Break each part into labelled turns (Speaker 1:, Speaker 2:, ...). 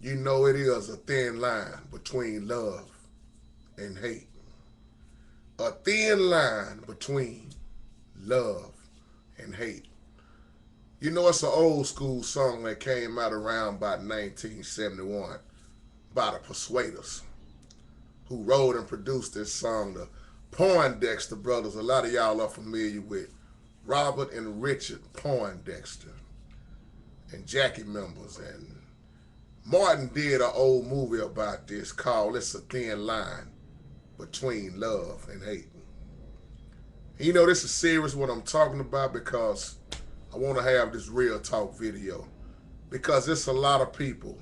Speaker 1: You know it is a thin line between love and hate. A thin line between love and hate. You know it's an old school song that came out around about 1971 by the Persuaders, who wrote and produced this song, the Poindexter brothers. A lot of y'all are familiar with Robert and Richard Poindexter and Jackie members. And Martin did an old movie about this called It's a Thin Line Between Love and Hate. And you know, this is serious what I'm talking about because I want to have this real talk video because it's a lot of people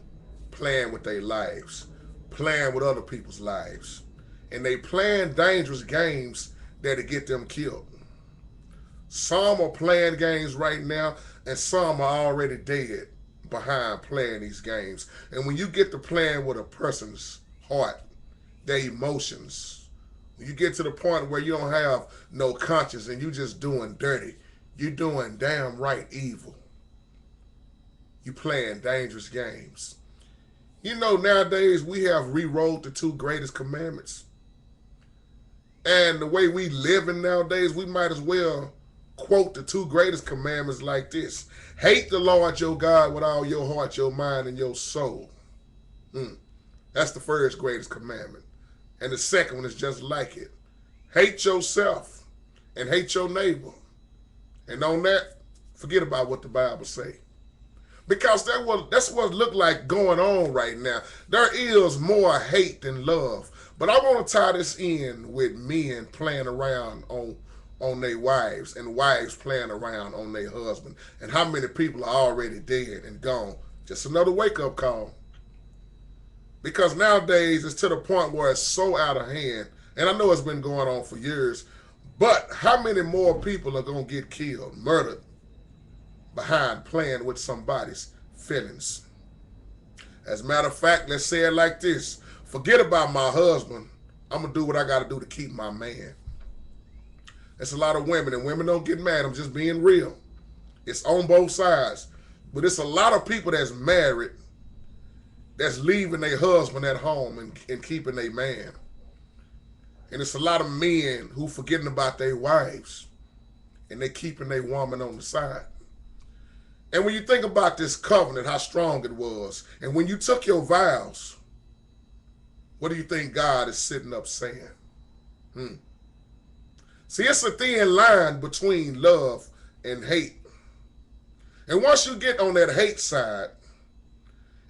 Speaker 1: playing with their lives, playing with other people's lives, and they playing dangerous games that'll get them killed. Some are playing games right now, and some are already dead behind playing these games. And when you get to playing with a person's heart, their emotions, when you get to the point where you don't have no conscience and you just doing dirty, you doing damn right evil, you playing dangerous games. You know, nowadays we have rewrote the two greatest commandments. And the way we living nowadays, we might as well quote the two greatest commandments like this. Hate the Lord your God with all your heart, your mind, and your soul. That's the first greatest commandment. And the second one is just like it. Hate yourself and hate your neighbor. And on that, forget about what the Bible say. Because that's what look like going on right now. There is more hate than love. But I want to tie this in with men playing around on their wives and wives playing around on their husband. And how many people are already dead and gone. Just another wake-up call. Because nowadays it's to the point where it's so out of hand. And I know it's been going on for years. But how many more people are going to get killed, murdered, behind playing with somebody's feelings? As a matter of fact, let's say it like this. Forget about my husband. I'm going to do what I got to do to keep my man. There's a lot of women, and women don't get mad. I'm just being real. It's on both sides. But it's a lot of people that's married that's leaving their husband at home and keeping their man. And it's a lot of men who forgetting about their wives and they keeping their woman on the side. And when you think about this covenant, how strong it was, and when you took your vows, what do you think God is sitting up saying? See, it's a thin line between love and hate. And once you get on that hate side,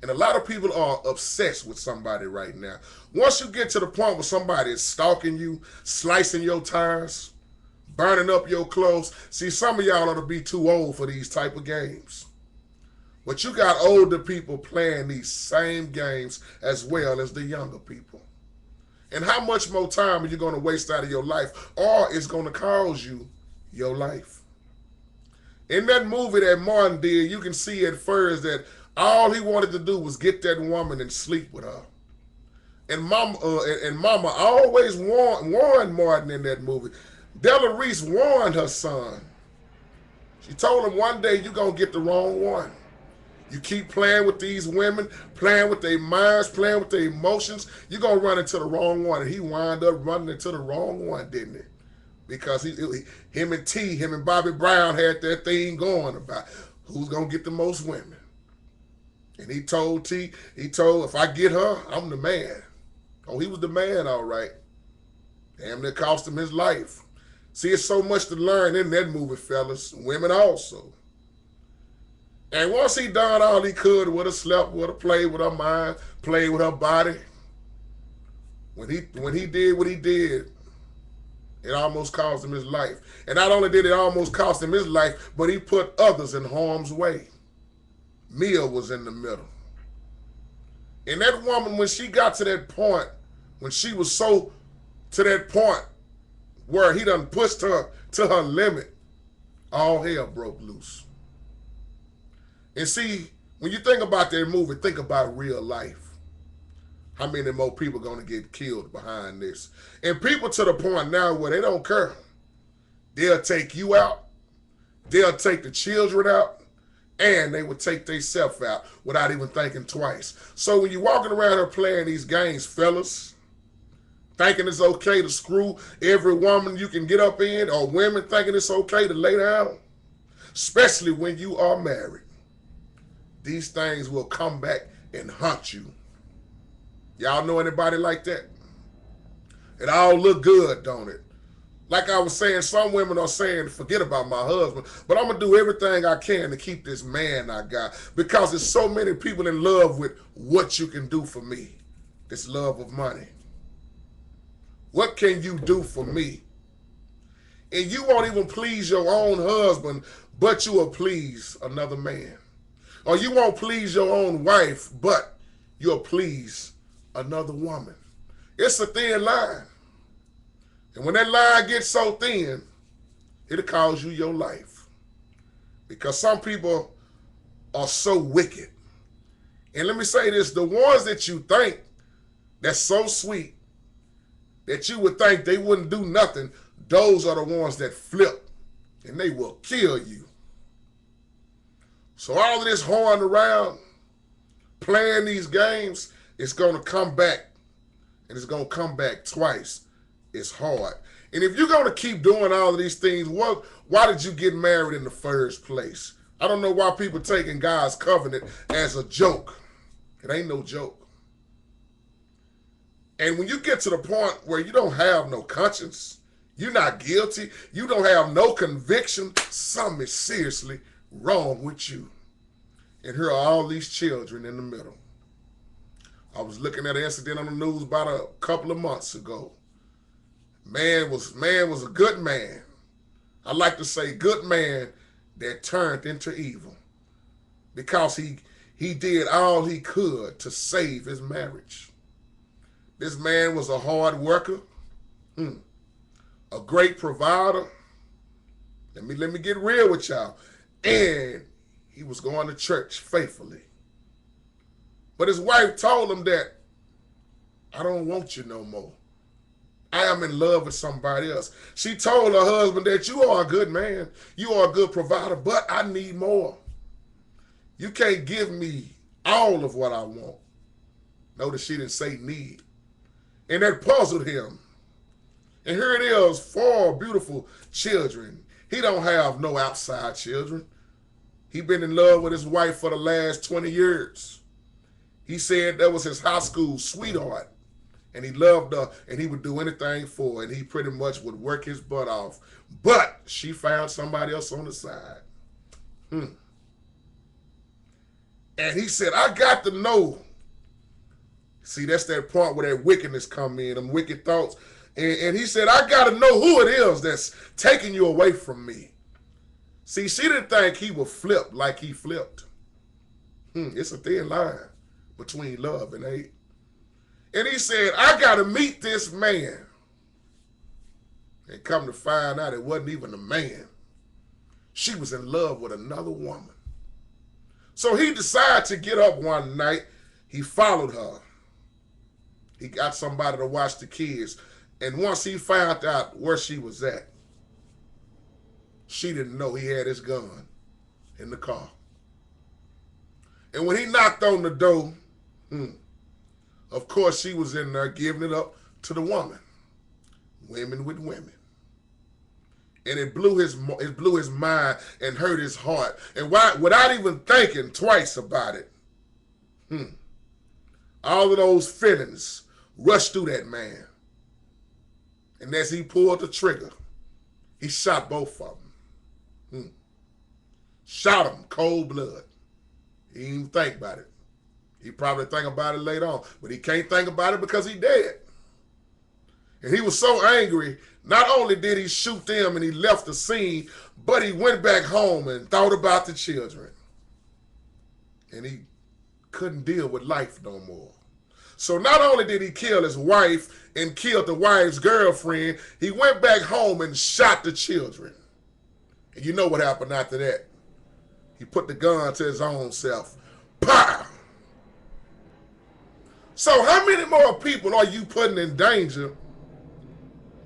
Speaker 1: and a lot of people are obsessed with somebody right now. Once you get to the point where somebody is stalking you, slicing your tires, burning up your clothes. See, some of y'all ought to be too old for these type of games. But you got older people playing these same games as well as the younger people. And how much more time are you going to waste out of your life? Or it's going to cause you your life. In that movie that Martin did, you can see at first that all he wanted to do was get that woman and sleep with her. And Mama always warned Martin in that movie. Della Reese warned her son. She told him one day you're going to get the wrong one. You keep playing with these women, playing with their minds, playing with their emotions, you're going to run into the wrong one. And he wound up running into the wrong one, didn't he? Because him and Bobby Brown had that thing going about who's going to get the most women. And he told if I get her, I'm the man. Oh, he was the man, all right. Damn, that cost him his life. See, it's so much to learn in that movie, fellas. Women also. And once he done all he could with her, slept with her, played with her mind, played with her body, when he did what he did, it almost cost him his life. And not only did it almost cost him his life, but he put others in harm's way. Mia was in the middle. And that woman, when she got to that point, when she was so to that point where he done pushed her to her limit, all hell broke loose. And see, when you think about that movie, think about real life. How many more people going to get killed behind this? And people to the point now where they don't care. They'll take you out. They'll take the children out. And they would take themselves out without even thinking twice. So when you're walking around here playing these games, fellas, thinking it's okay to screw every woman you can get up in, or women thinking it's okay to lay down, especially when you are married, these things will come back and haunt you. Y'all know anybody like that? It all look good, don't it? Like I was saying, some women are saying, forget about my husband, but I'm going to do everything I can to keep this man I got, because there's so many people in love with what you can do for me. This love of money. What can you do for me? And you won't even please your own husband, but you will please another man. Or you won't please your own wife, but you'll please another woman. It's a thin line. And when that line gets so thin, it'll cost you your life. Because some people are so wicked. And let me say this, the ones that you think that's so sweet that you would think they wouldn't do nothing, those are the ones that flip and they will kill you. So all of this horn around, playing these games, it's going to come back. And it's going to come back twice. It's hard. And if you're going to keep doing all of these things, why did you get married in the first place? I don't know why people taking God's covenant as a joke. It ain't no joke. And when you get to the point where you don't have no conscience, you're not guilty, you don't have no conviction, something is seriously wrong with you. And here are all these children in the middle. I was looking at an incident on the news about a couple of months ago. Man was a good man. I like to say good man that turned into evil. Because he did all he could to save his marriage. This man was a hard worker, a great provider. Let me get real with y'all. And he was going to church faithfully. But his wife told him that, I don't want you no more. I am in love with somebody else. She told her husband that you are a good man, you are a good provider, but I need more. You can't give me all of what I want. Notice she didn't say need. And that puzzled him. And here it is, 4 beautiful children. He don't have no outside children. He been in love with his wife for the last 20 years. He said that was his high school sweetheart. And he loved her, and he would do anything for her, and he pretty much would work his butt off. But she found somebody else on the side. And he said, I got to know. See, that's that part where that wickedness come in, them wicked thoughts. And he said, I got to know who it is that's taking you away from me. See, she didn't think he would flip like he flipped. It's a thin line between love and hate. And he said, I got to meet this man. And come to find out it wasn't even a man. She was in love with another woman. So he decided to get up one night. He followed her. He got somebody to watch the kids. And once he found out where she was at, she didn't know he had his gun in the car. And when he knocked on the door, of course, she was in there giving it up to the woman. Women with women. And it blew his mind and hurt his heart. And without even thinking twice about it, all of those feelings rushed through that man. And as he pulled the trigger, he shot both of them. Shot them cold blood. He didn't even think about it. He probably think about it later on, but he can't think about it because he dead. And he was so angry, not only did he shoot them and he left the scene, but he went back home and thought about the children. And he couldn't deal with life no more. So not only did he kill his wife and killed the wife's girlfriend, he went back home and shot the children. And you know what happened after that? He put the gun to his own self. Pow! So how many more people are you putting in danger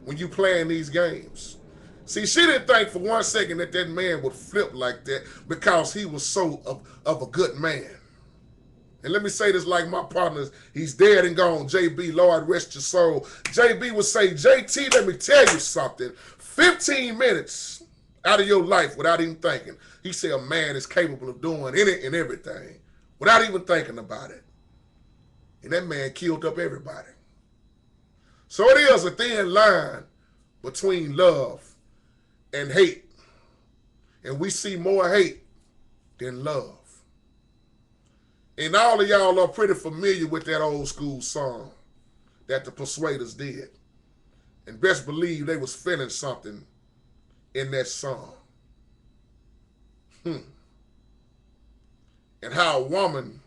Speaker 1: when you playing these games? See, she didn't think for one second that that man would flip like that because he was so of a good man. And let me say this like my partners, he's dead and gone, JB, Lord rest your soul. JB would say, JT, let me tell you something. 15 minutes out of your life without even thinking. He said a man is capable of doing any and everything without even thinking about it. And that man killed up everybody. So it is a thin line between love and hate. And we see more hate than love. And all of y'all are pretty familiar with that old school song that the Persuaders did. And best believe they was feeling something in that song. And how a woman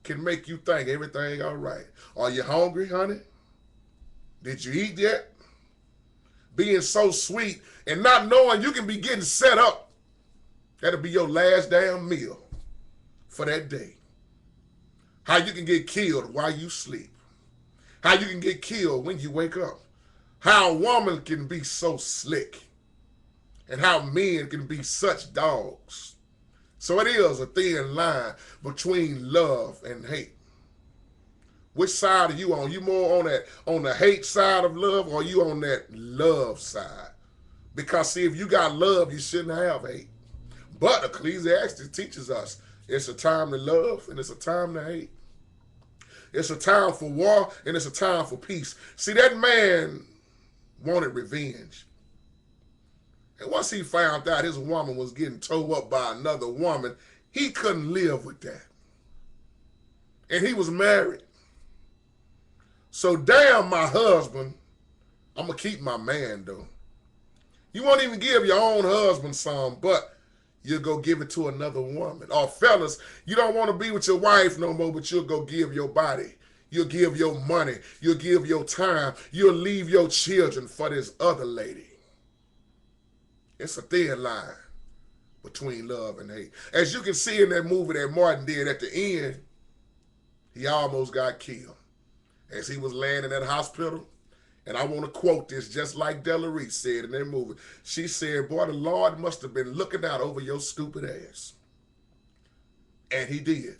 Speaker 1: can make you think everything all right. Are you hungry, honey? Did you eat yet? Being so sweet and not knowing you can be getting set up. That'll be your last damn meal for that day. How you can get killed while you sleep. How you can get killed when you wake up. How a woman can be so slick. And how men can be such dogs. So it is a thin line between love and hate. Which side are you on? You more on the hate side of love, or are you on that love side? Because see, if you got love, you shouldn't have hate. But Ecclesiastes teaches us it's a time to love and it's a time to hate. It's a time for war and it's a time for peace. See, that man wanted revenge. And once he found out his woman was getting towed up by another woman, he couldn't live with that. And he was married. So damn my husband, I'm going to keep my man though. You won't even give your own husband some, but you'll go give it to another woman. Or fellas, you don't want to be with your wife no more, but you'll go give your body. You'll give your money. You'll give your time. You'll leave your children for this other lady. It's a thin line between love and hate. As you can see in that movie that Martin did at the end, he almost got killed. As he was laying in that hospital, and I want to quote this just like Della Reese said in that movie. She said, boy, the Lord must have been looking out over your stupid ass. And he did.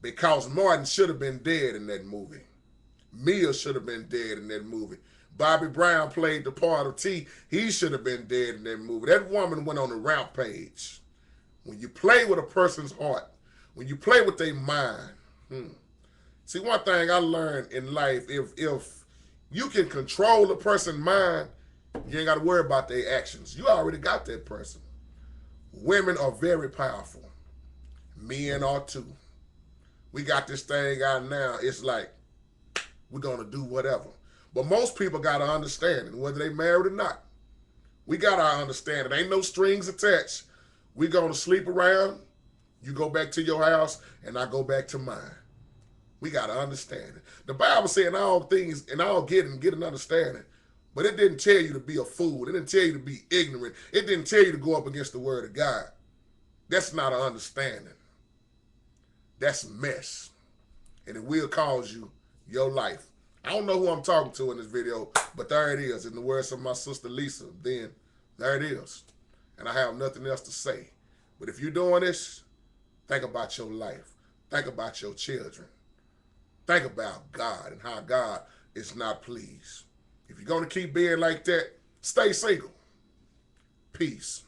Speaker 1: Because Martin should have been dead in that movie. Mia should have been dead in that movie. Bobby Brown played the part of T. He should have been dead in that movie. That woman went on a rampage. When you play with a person's heart, when you play with their mind. See, one thing I learned in life, if you can control a person's mind, you ain't got to worry about their actions. You already got that person. Women are very powerful. Men are too. We got this thing out now. It's like, we're going to do whatever. But most people got to understand it, whether they married or not. We got to understand it. Ain't no strings attached. We going to sleep around. You go back to your house, and I go back to mine. We got to understand it. The Bible said in all things, and all get an understanding. But it didn't tell you to be a fool. It didn't tell you to be ignorant. It didn't tell you to go up against the word of God. That's not an understanding. That's mess. And it will cause you your life. I don't know who I'm talking to in this video, but there it is. In the words of my sister Lisa, then there it is. And I have nothing else to say. But if you're doing this, think about your life. Think about your children. Think about God and how God is not pleased. If you're going to keep being like that, stay single. Peace.